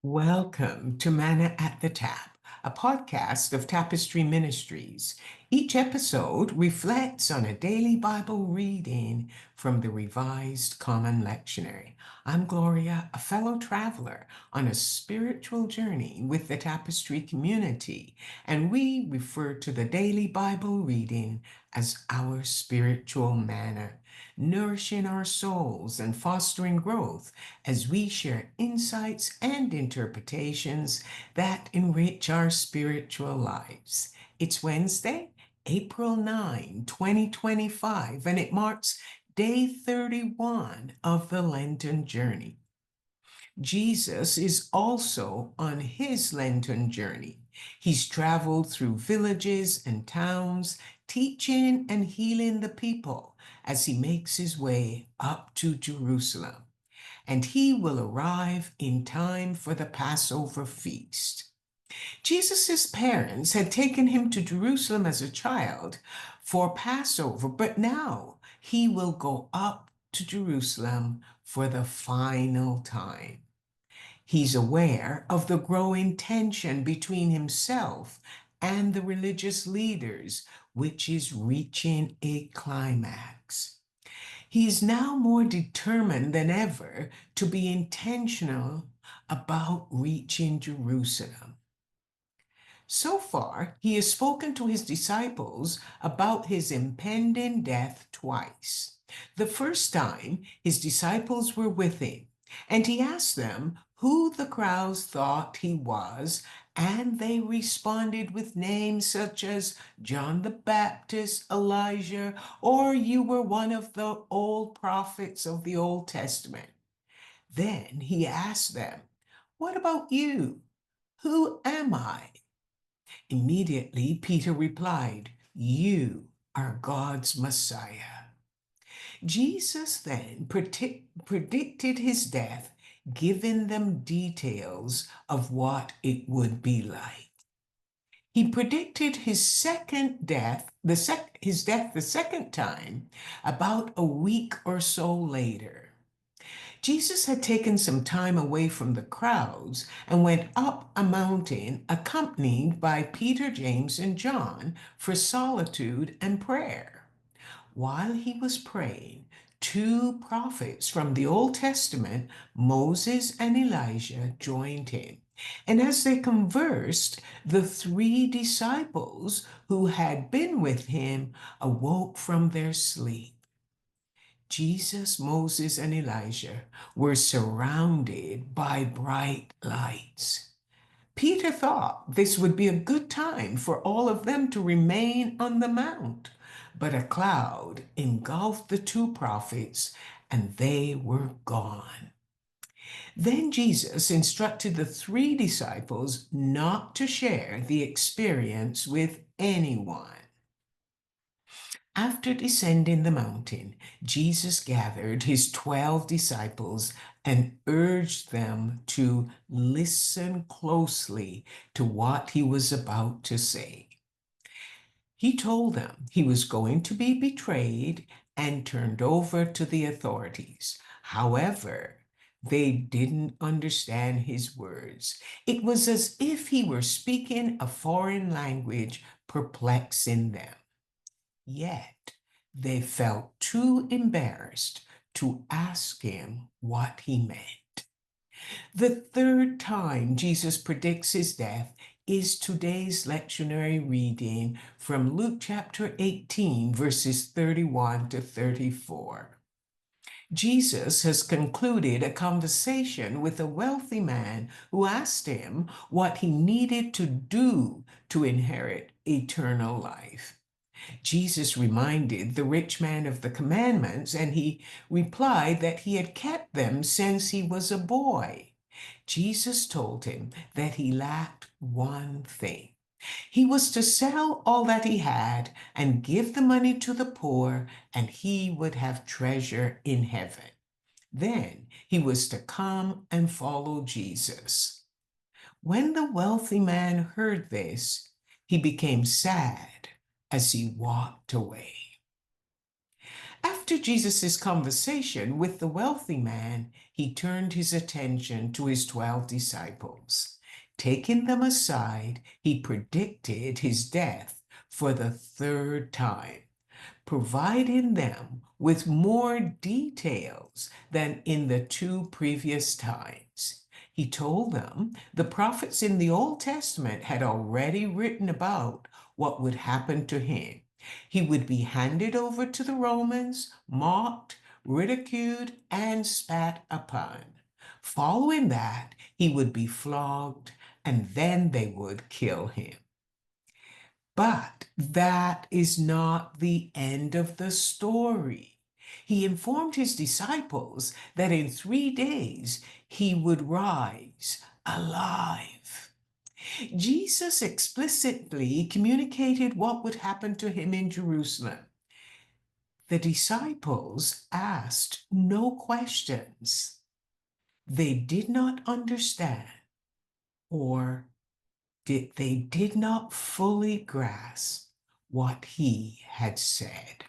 Welcome to Manna at the Tap, a podcast of Tapestry Ministries. Each episode reflects on a daily Bible reading from the Revised Common Lectionary. I'm Gloria, a fellow traveler on a spiritual journey with the Tapestry community, and we refer to the daily Bible reading as our spiritual manna, nourishing our souls and fostering growth as we share insights and interpretations that enrich our spiritual lives. It's Wednesday, April 9, 2025, and it marks day 31 of the Lenten journey. Jesus is also on his Lenten journey. He's traveled through villages and towns, teaching and healing the people as he makes his way up to Jerusalem, and he will arrive in time for the Passover feast. Jesus' parents had taken him to Jerusalem as a child for Passover, but now he will go up to Jerusalem for the final time. He's aware of the growing tension between himself and the religious leaders, which is reaching a climax. He's now more determined than ever to be intentional about reaching Jerusalem. So far, he has spoken to his disciples about his impending death twice. The first time, his disciples were with him, and he asked them who the crowds thought he was, and they responded with names such as John the Baptist, Elijah, or you were one of the old prophets of the Old Testament. Then he asked them, "What about you? Who am I?" Immediately, Peter replied, "You are God's Messiah." Jesus then predicted his death, giving them details of what it would be like. He predicted his second death, his death the second time, about a week or so later. Jesus had taken some time away from the crowds and went up a mountain accompanied by Peter, James, and John for solitude and prayer. While he was praying, two prophets from the Old Testament, Moses and Elijah, joined him. And as they conversed, the three disciples who had been with him awoke from their sleep. Jesus, Moses, and Elijah were surrounded by bright lights. Peter thought this would be a good time for all of them to remain on the mount, but a cloud engulfed the two prophets and they were gone. Then Jesus instructed the three disciples not to share the experience with anyone. After descending the mountain, Jesus gathered his 12 disciples and urged them to listen closely to what he was about to say. He told them he was going to be betrayed and turned over to the authorities. However, they didn't understand his words. It was as if he were speaking a foreign language, perplexing them. Yet they felt too embarrassed to ask him what he meant. The third time Jesus predicts his death is today's lectionary reading from Luke chapter 18, verses 31 to 34. Jesus has concluded a conversation with a wealthy man who asked him what he needed to do to inherit eternal life. Jesus reminded the rich man of the commandments, and he replied that he had kept them since he was a boy. Jesus told him that he lacked one thing. He was to sell all that he had and give the money to the poor, and he would have treasure in heaven. Then he was to come and follow Jesus. When the wealthy man heard this, he became sad as he walked away. After Jesus' conversation with the wealthy man, he turned his attention to his 12 disciples. Taking them aside, he predicted his death for the third time, providing them with more details than in the two previous times. He told them the prophets in the Old Testament had already written about what would happen to him. He would be handed over to the Romans, mocked, ridiculed, and spat upon. Following that, he would be flogged, and then they would kill him. But that is not the end of the story. He informed his disciples that in 3 days he would rise alive. Jesus explicitly communicated what would happen to him in Jerusalem. The disciples asked no questions. They did not understand, or they did not fully grasp what he had said.